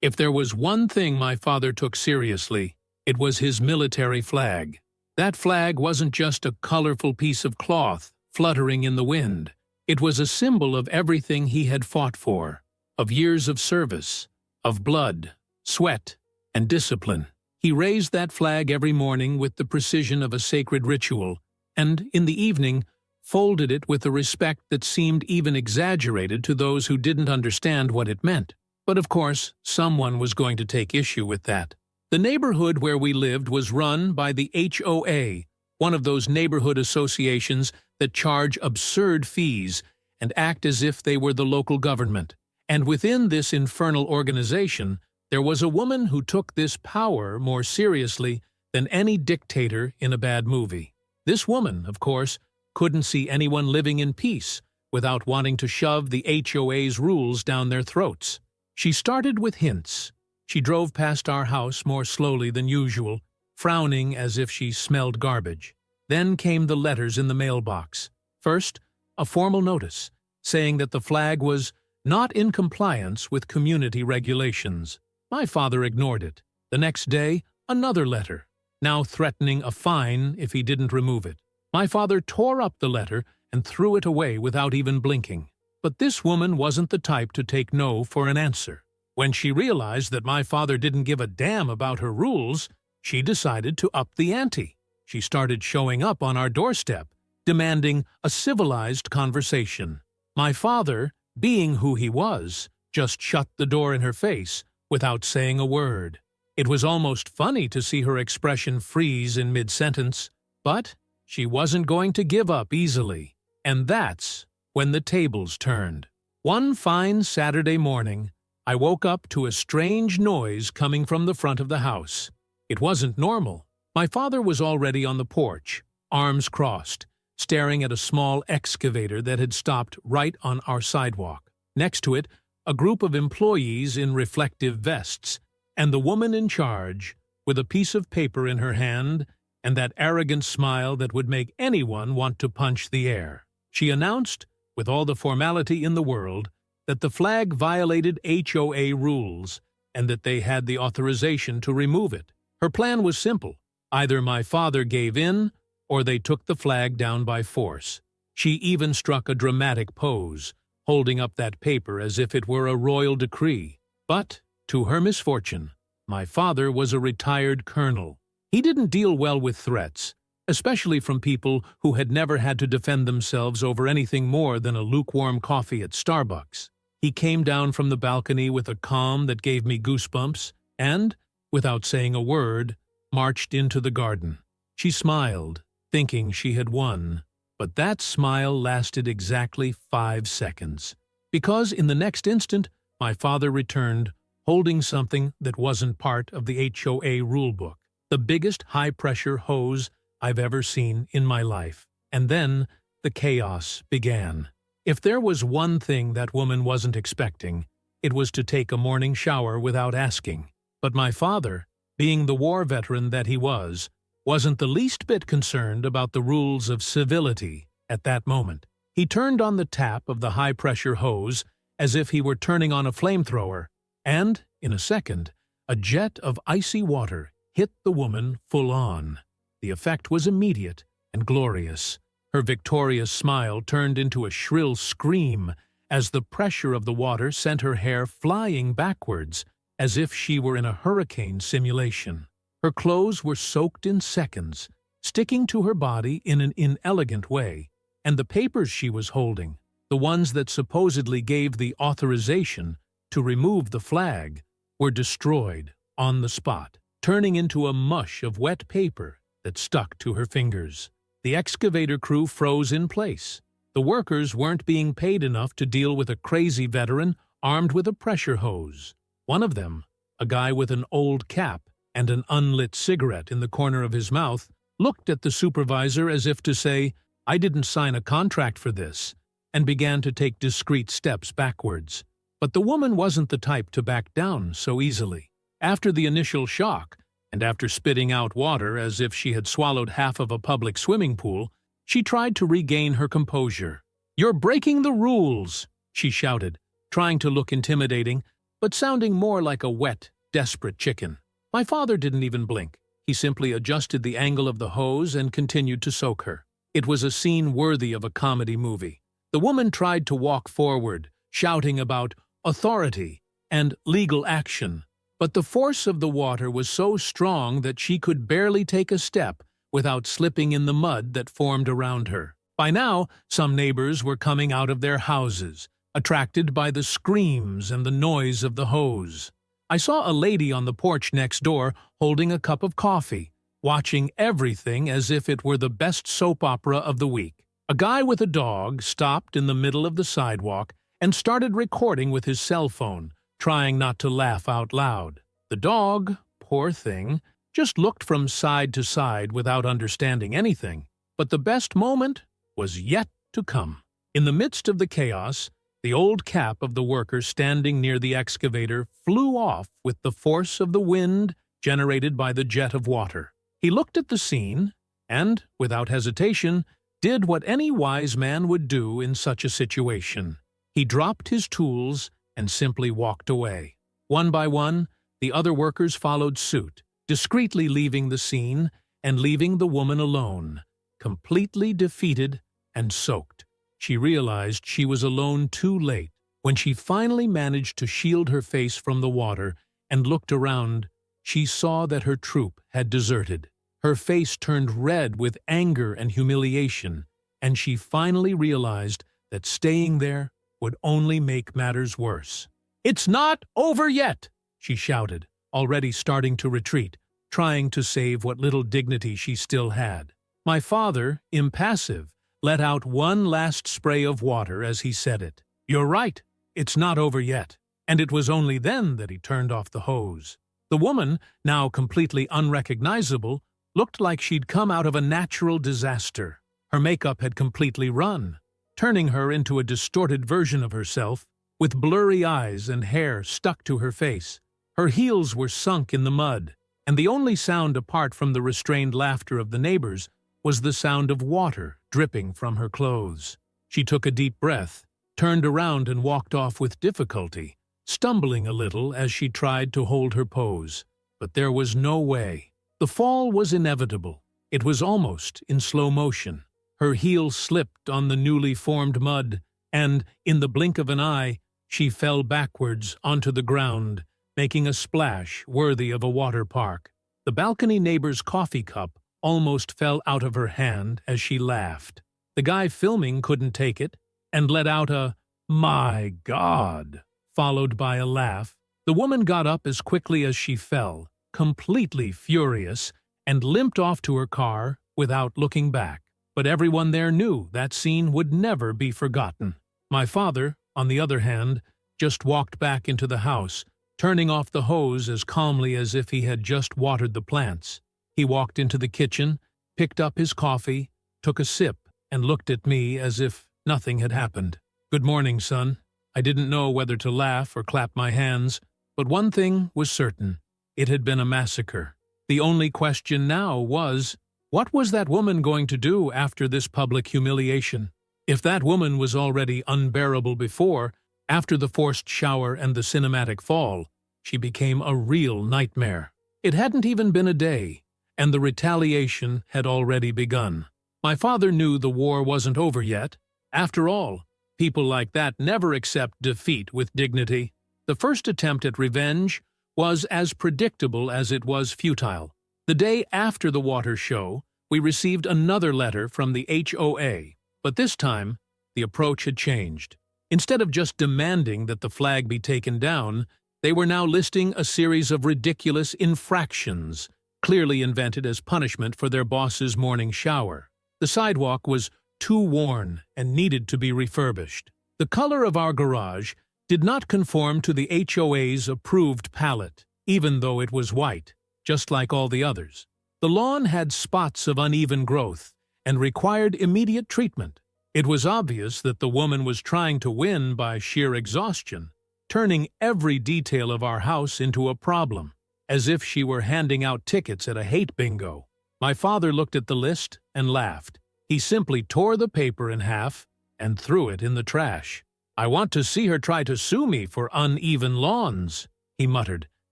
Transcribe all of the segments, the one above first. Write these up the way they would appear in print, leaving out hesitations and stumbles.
If there was one thing my father took seriously, it was his military flag. That flag wasn't just a colorful piece of cloth fluttering in the wind. It was a symbol of everything he had fought for, of years of service, of blood, sweat, and discipline. He raised that flag every morning with the precision of a sacred ritual, and, in the evening, folded it with a respect that seemed even exaggerated to those who didn't understand what it meant. But of course, someone was going to take issue with that. The neighborhood where we lived was run by the HOA, one of those neighborhood associations that charge absurd fees and act as if they were the local government. And within this infernal organization, there was a woman who took this power more seriously than any dictator in a bad movie. This woman, of course, couldn't see anyone living in peace without wanting to shove the HOA's rules down their throats. She started with hints. She drove past our house more slowly than usual, frowning as if she smelled garbage. Then came the letters in the mailbox. First, a formal notice, saying that the flag was not in compliance with community regulations. My father ignored it. The next day, another letter, now threatening a fine if he didn't remove it. My father tore up the letter and threw it away without even blinking. But this woman wasn't the type to take no for an answer. When she realized that my father didn't give a damn about her rules, she decided to up the ante. She started showing up on our doorstep, demanding a civilized conversation. My father, being who he was, just shut the door in her face without saying a word. It was almost funny to see her expression freeze in mid-sentence, but she wasn't going to give up easily. And that's when the tables turned. One fine Saturday morning, I woke up to a strange noise coming from the front of the house. It wasn't normal. My father was already on the porch, arms crossed, staring at a small excavator that had stopped right on our sidewalk. Next to it, a group of employees in reflective vests, and the woman in charge, with a piece of paper in her hand and that arrogant smile that would make anyone want to punch the air. She announced, with all the formality in the world, that the flag violated HOA rules and that they had the authorization to remove it. Her plan was simple. Either my father gave in, or they took the flag down by force. She even struck a dramatic pose, holding up that paper as if it were a royal decree. But, to her misfortune, my father was a retired colonel. He didn't deal well with threats, especially from people who had never had to defend themselves over anything more than a lukewarm coffee at Starbucks. He came down from the balcony with a calm that gave me goosebumps and, without saying a word, marched into the garden. She smiled, thinking she had won. But that smile lasted exactly 5 seconds, because in the next instant, my father returned, holding something that wasn't part of the HOA rulebook, the biggest high-pressure hose I've ever seen in my life. And then the chaos began. If there was one thing that woman wasn't expecting, it was to take a morning shower without asking. But my father, being the war veteran that he was, wasn't the least bit concerned about the rules of civility at that moment. He turned on the tap of the high-pressure hose as if he were turning on a flamethrower, and, in a second, a jet of icy water hit the woman full on. The effect was immediate and glorious. Her victorious smile turned into a shrill scream as the pressure of the water sent her hair flying backwards, as if she were in a hurricane simulation. Her clothes were soaked in seconds, sticking to her body in an inelegant way, and the papers she was holding, the ones that supposedly gave the authorization to remove the flag, were destroyed on the spot, turning into a mush of wet paper that stuck to her fingers. The excavator crew froze in place. The workers weren't being paid enough to deal with a crazy veteran armed with a pressure hose. One of them, a guy with an old cap and an unlit cigarette in the corner of his mouth, looked at the supervisor as if to say, "I didn't sign a contract for this," and began to take discreet steps backwards. But the woman wasn't the type to back down so easily. After the initial shock, and after spitting out water as if she had swallowed half of a public swimming pool, she tried to regain her composure. "You're breaking the rules," she shouted, trying to look intimidating, but sounding more like a wet, desperate chicken. My father didn't even blink. He simply adjusted the angle of the hose and continued to soak her. It was a scene worthy of a comedy movie. The woman tried to walk forward, shouting about authority and legal action, but the force of the water was so strong that she could barely take a step without slipping in the mud that formed around her. By now, some neighbors were coming out of their houses, attracted by the screams and the noise of the hose. I saw a lady on the porch next door holding a cup of coffee, watching everything as if it were the best soap opera of the week. A guy with a dog stopped in the middle of the sidewalk and started recording with his cell phone, trying not to laugh out loud. The dog, poor thing, just looked from side to side without understanding anything. But the best moment was yet to come. In the midst of the chaos, the old cap of the worker standing near the excavator flew off with the force of the wind generated by the jet of water. He looked at the scene and, without hesitation, did what any wise man would do in such a situation. He dropped his tools and simply walked away. One by one, the other workers followed suit, discreetly leaving the scene and leaving the woman alone, completely defeated and soaked. She realized she was alone too late. When she finally managed to shield her face from the water and looked around, she saw that her troop had deserted. Her face turned red with anger and humiliation, and she finally realized that staying there would only make matters worse. "It's not over yet!" she shouted, already starting to retreat, trying to save what little dignity she still had. My father, impassive, let out one last spray of water as he said it. "You're right, it's not over yet." And it was only then that he turned off the hose. The woman, now completely unrecognizable, looked like she'd come out of a natural disaster. Her makeup had completely run, turning her into a distorted version of herself, with blurry eyes and hair stuck to her face. Her heels were sunk in the mud, and the only sound apart from the restrained laughter of the neighbors was the sound of water dripping from her clothes. She took a deep breath, turned around and walked off with difficulty, stumbling a little as she tried to hold her pose. But there was no way. The fall was inevitable. It was almost in slow motion. Her heel slipped on the newly formed mud, and, in the blink of an eye, she fell backwards onto the ground, making a splash worthy of a water park. The balcony neighbor's coffee cup almost fell out of her hand as she laughed. The guy filming couldn't take it, and let out a, "My God," followed by a laugh. The woman got up as quickly as she fell, completely furious, and limped off to her car without looking back. But everyone there knew that scene would never be forgotten. My father, on the other hand, just walked back into the house, turning off the hose as calmly as if he had just watered the plants. He walked into the kitchen, picked up his coffee, took a sip, and looked at me as if nothing had happened. "Good morning, son." I didn't know whether to laugh or clap my hands, but one thing was certain. It had been a massacre. The only question now was, what was that woman going to do after this public humiliation? If that woman was already unbearable before, after the forced shower and the cinematic fall, she became a real nightmare. It hadn't even been a day, and the retaliation had already begun. My father knew the war wasn't over yet. After all, people like that never accept defeat with dignity. The first attempt at revenge was as predictable as it was futile. The day after the water show, we received another letter from the HOA, but this time, the approach had changed. Instead of just demanding that the flag be taken down, they were now listing a series of ridiculous infractions, clearly invented as punishment for their boss's morning shower. The sidewalk was too worn and needed to be refurbished. The color of our garage did not conform to the HOA's approved palette, even though it was white, just like all the others. The lawn had spots of uneven growth and required immediate treatment. It was obvious that the woman was trying to win by sheer exhaustion, turning every detail of our house into a problem, as if she were handing out tickets at a hate bingo. My father looked at the list and laughed. He simply tore the paper in half and threw it in the trash. "I want to see her try to sue me for uneven lawns," he muttered,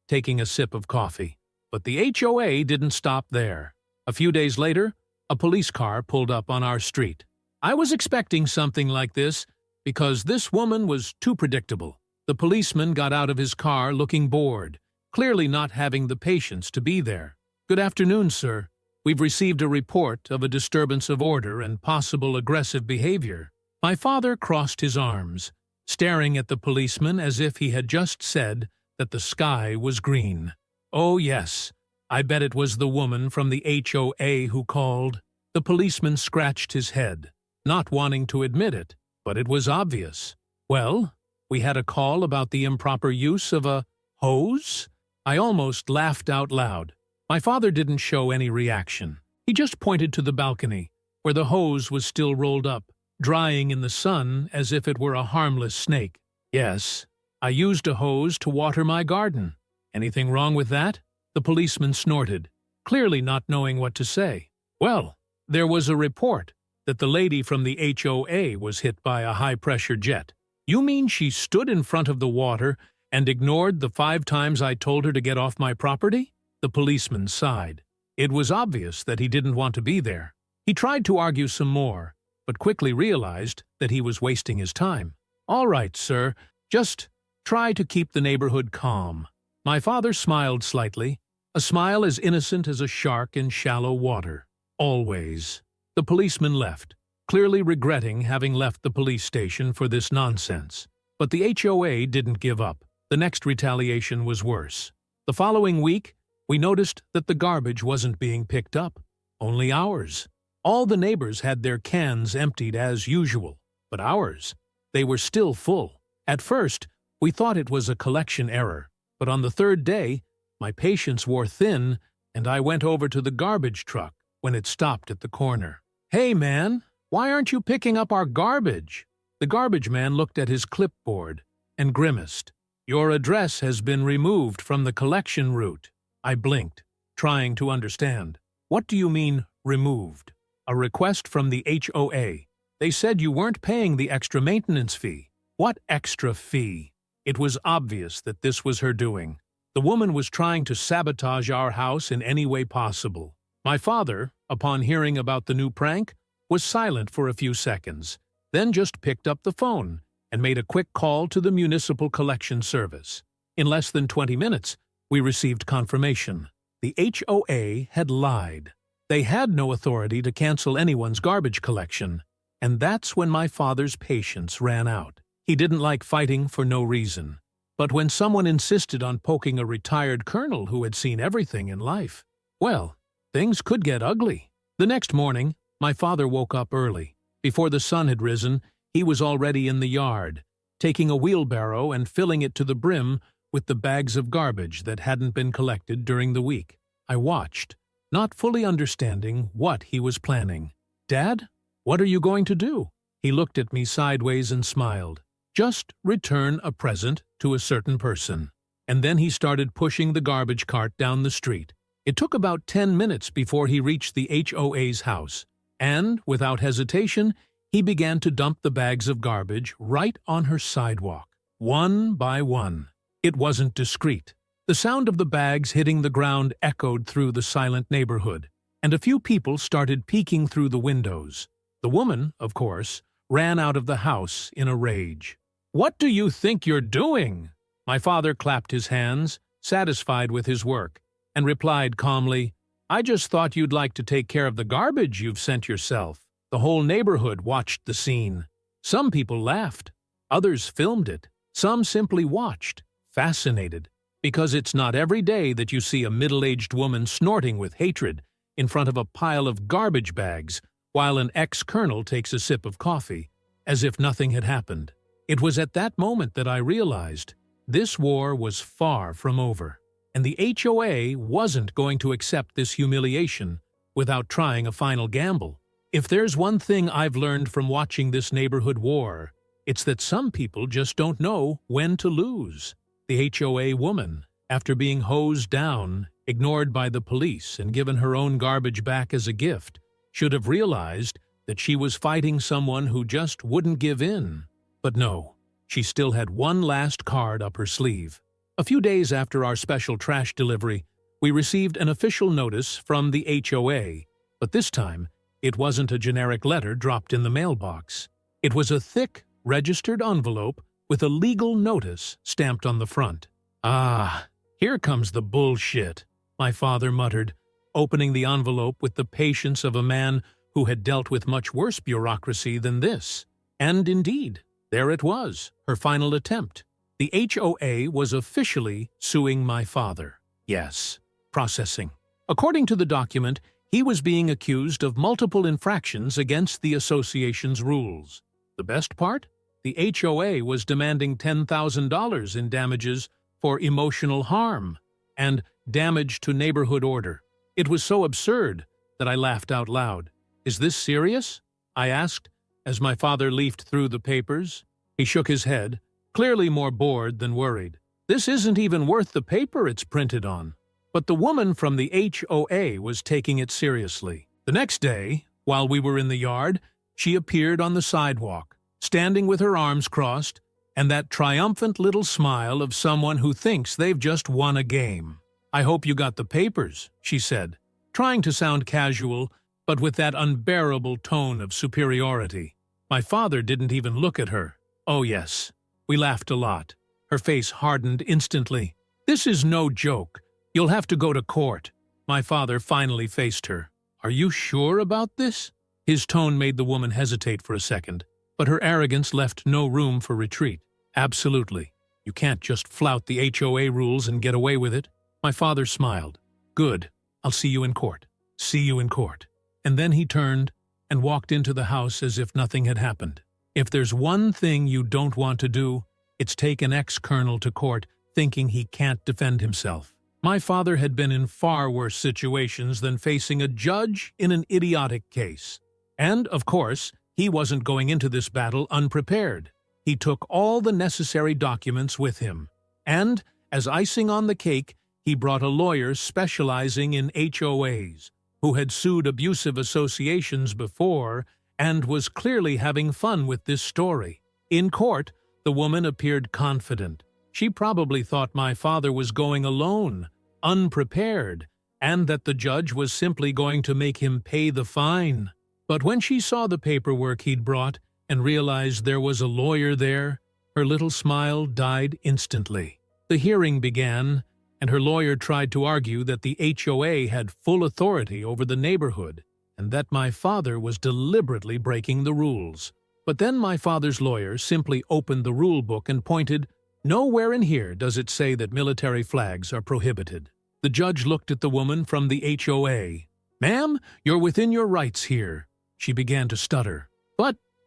taking a sip of coffee. But the HOA didn't stop there. A few days later, a police car pulled up on our street. I was expecting something like this because this woman was too predictable. The policeman got out of his car looking bored, clearly not having the patience to be there. "Good afternoon, sir. We've received a report of a disturbance of order and possible aggressive behavior." My father crossed his arms, staring at the policeman as if he had just said that the sky was green. "Oh, yes. I bet it was the woman from the HOA who called." The policeman scratched his head, not wanting to admit it, but it was obvious. "Well, we had a call about the improper use of a hose?" I almost laughed out loud. My father didn't show any reaction. He just pointed to the balcony, where the hose was still rolled up, drying in the sun as if it were a harmless snake. "Yes, I used a hose to water my garden. Anything wrong with that?" The policeman snorted, clearly not knowing what to say. "Well, there was a report that the lady from the HOA was hit by a high-pressure jet." "You mean she stood in front of the water and ignored the 5 times I told her to get off my property?" The policeman sighed. It was obvious that he didn't want to be there. He tried to argue some more, but quickly realized that he was wasting his time. "All right, sir. Just try to keep the neighborhood calm." My father smiled slightly, a smile as innocent as a shark in shallow water. "Always." The policeman left, clearly regretting having left the police station for this nonsense. But the HOA didn't give up. The next retaliation was worse. The following week, we noticed that the garbage wasn't being picked up, only ours. All the neighbors had their cans emptied as usual, but ours, they were still full. At first, we thought it was a collection error, but on the 3rd day, my patience wore thin, and I went over to the garbage truck when it stopped at the corner. "Hey, man, why aren't you picking up our garbage?" The garbage man looked at his clipboard and grimaced. "Your address has been removed from the collection route." I blinked, trying to understand. "What do you mean, removed?" "A request from the HOA. They said you weren't paying the extra maintenance fee." "What extra fee?" It was obvious that this was her doing. The woman was trying to sabotage our house in any way possible. My father, upon hearing about the new prank, was silent for a few seconds, then just picked up the phone and made a quick call to the municipal collection service. In less than 20 minutes, we received confirmation. The HOA had lied. They had no authority to cancel anyone's garbage collection, and that's when my father's patience ran out. He didn't like fighting for no reason. But when someone insisted on poking a retired colonel who had seen everything in life, well, things could get ugly. The next morning, my father woke up early. Before the sun had risen, he was already in the yard, taking a wheelbarrow and filling it to the brim with the bags of garbage that hadn't been collected during the week. I watched, not fully understanding what he was planning. "Dad, what are you going to do?" He looked at me sideways and smiled. "Just return a present to a certain person." And then he started pushing the garbage cart down the street. It took about 10 minutes before he reached the HOA's house, and, without hesitation, he began to dump the bags of garbage right on her sidewalk, one by one. It wasn't discreet. The sound of the bags hitting the ground echoed through the silent neighborhood, and a few people started peeking through the windows. The woman, of course, ran out of the house in a rage. "What do you think you're doing?" My father clapped his hands, satisfied with his work, and replied calmly, "I just thought you'd like to take care of the garbage you've sent yourself." The whole neighborhood watched the scene. Some people laughed. Others filmed it. Some simply watched, fascinated, because it's not every day that you see a middle-aged woman snorting with hatred in front of a pile of garbage bags while an ex-colonel takes a sip of coffee, as if nothing had happened. It was at that moment that I realized this war was far from over, and the HOA wasn't going to accept this humiliation without trying a final gamble. If there's one thing I've learned from watching this neighborhood war, it's that some people just don't know when to lose. The HOA woman, after being hosed down, ignored by the police, and given her own garbage back as a gift, should have realized that she was fighting someone who just wouldn't give in. But no, She still had one last card up her sleeve. A few days after our special trash delivery, we received an official notice from the HOA, but this time it wasn't a generic letter dropped in the mailbox. It was a thick, registered envelope with a legal notice stamped on the front. "Ah, here comes the bullshit," my father muttered, opening the envelope with the patience of a man who had dealt with much worse bureaucracy than this. And indeed, there it was, her final attempt. The HOA was officially suing my father. Yes, processing. According to the document, he was being accused of multiple infractions against the association's rules. The best part? The HOA was demanding $10,000 in damages for emotional harm and damage to neighborhood order. It was so absurd that I laughed out loud. "Is this serious?" I asked, as my father leafed through the papers. He shook his head, clearly more bored than worried. "This isn't even worth the paper it's printed on." But the woman from the HOA was taking it seriously. The next day, while we were in the yard, she appeared on the sidewalk, standing with her arms crossed, and that triumphant little smile of someone who thinks they've just won a game. "I hope you got the papers," she said, trying to sound casual, but with that unbearable tone of superiority. My father didn't even look at her. "Oh yes." We laughed a lot. Her face hardened instantly. "This is no joke. You'll have to go to court." My father finally faced her. "Are you sure about this?" His tone made the woman hesitate for a second, but her arrogance left no room for retreat. "Absolutely. You can't just flout the HOA rules and get away with it." My father smiled. "Good. I'll see you in court. See you in court." And then he turned and walked into the house as if nothing had happened. If there's one thing you don't want to do, it's take an ex-colonel to court thinking he can't defend himself. My father had been in far worse situations than facing a judge in an idiotic case. And, of course, he wasn't going into this battle unprepared. He took all the necessary documents with him. And, as icing on the cake, he brought a lawyer specializing in HOAs, who had sued abusive associations before and was clearly having fun with this story. In court, the woman appeared confident. She probably thought my father was going alone, unprepared, and that the judge was simply going to make him pay the fine. But when she saw the paperwork he'd brought and realized there was a lawyer there, her little smile died instantly. The hearing began, and her lawyer tried to argue that the HOA had full authority over the neighborhood and that my father was deliberately breaking the rules. But then my father's lawyer simply opened the rule book and pointed, "Nowhere in here does it say that military flags are prohibited." The judge looked at the woman from the HOA. "Ma'am, you're within your rights here." She began to stutter.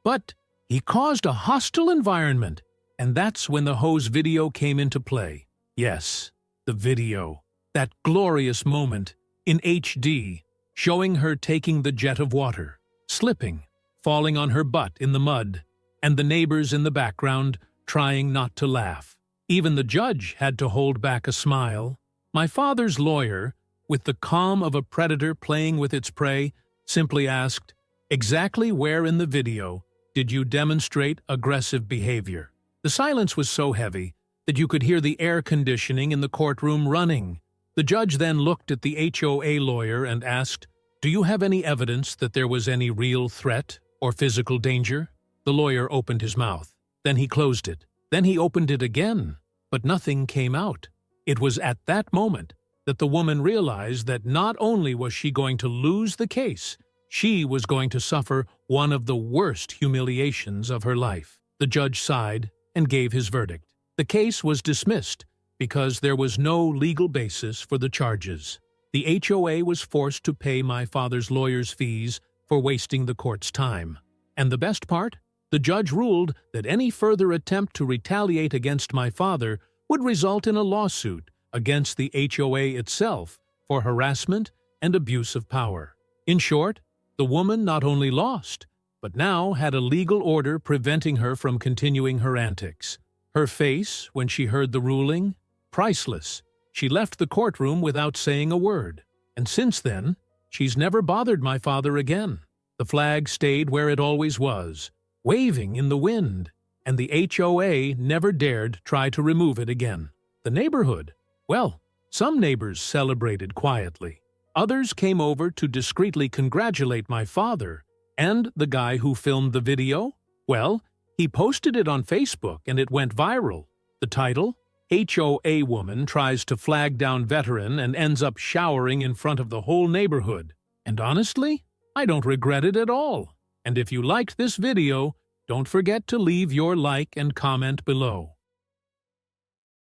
But, he caused a hostile environment." And that's when the hose video came into play. Yes, the video. That glorious moment, in HD, showing her taking the jet of water, slipping, falling on her butt in the mud, and the neighbors in the background trying not to laugh. Even the judge had to hold back a smile. My father's lawyer, with the calm of a predator playing with its prey, simply asked, "Exactly where in the video did you demonstrate aggressive behavior?" The silence was so heavy that you could hear the air conditioning in the courtroom running. The judge then looked at the HOA lawyer and asked, "Do you have any evidence that there was any real threat or physical danger?" The lawyer opened his mouth. Then he closed it. Then he opened it again, but nothing came out. It was at that moment that the woman realized that not only was she going to lose the case, she was going to suffer one of the worst humiliations of her life. The judge sighed and gave his verdict. The case was dismissed because there was no legal basis for the charges. The HOA was forced to pay my father's lawyer's fees for wasting the court's time. And the best part? The judge ruled that any further attempt to retaliate against my father would result in a lawsuit against the HOA itself for harassment and abuse of power. In short, the woman not only lost, but now had a legal order preventing her from continuing her antics. Her face, when she heard the ruling, priceless. She left the courtroom without saying a word. And since then, she's never bothered my father again. The flag stayed where it always was, waving in the wind, and the HOA never dared try to remove it again. The neighborhood? Well, some neighbors celebrated quietly. Others came over to discreetly congratulate my father. And the guy who filmed the video? Well, he posted it on Facebook and it went viral. The title? HOA woman tries to flag down veteran and ends up showering in front of the whole neighborhood. And honestly, I don't regret it at all. And if you liked this video, don't forget to leave your like and comment below.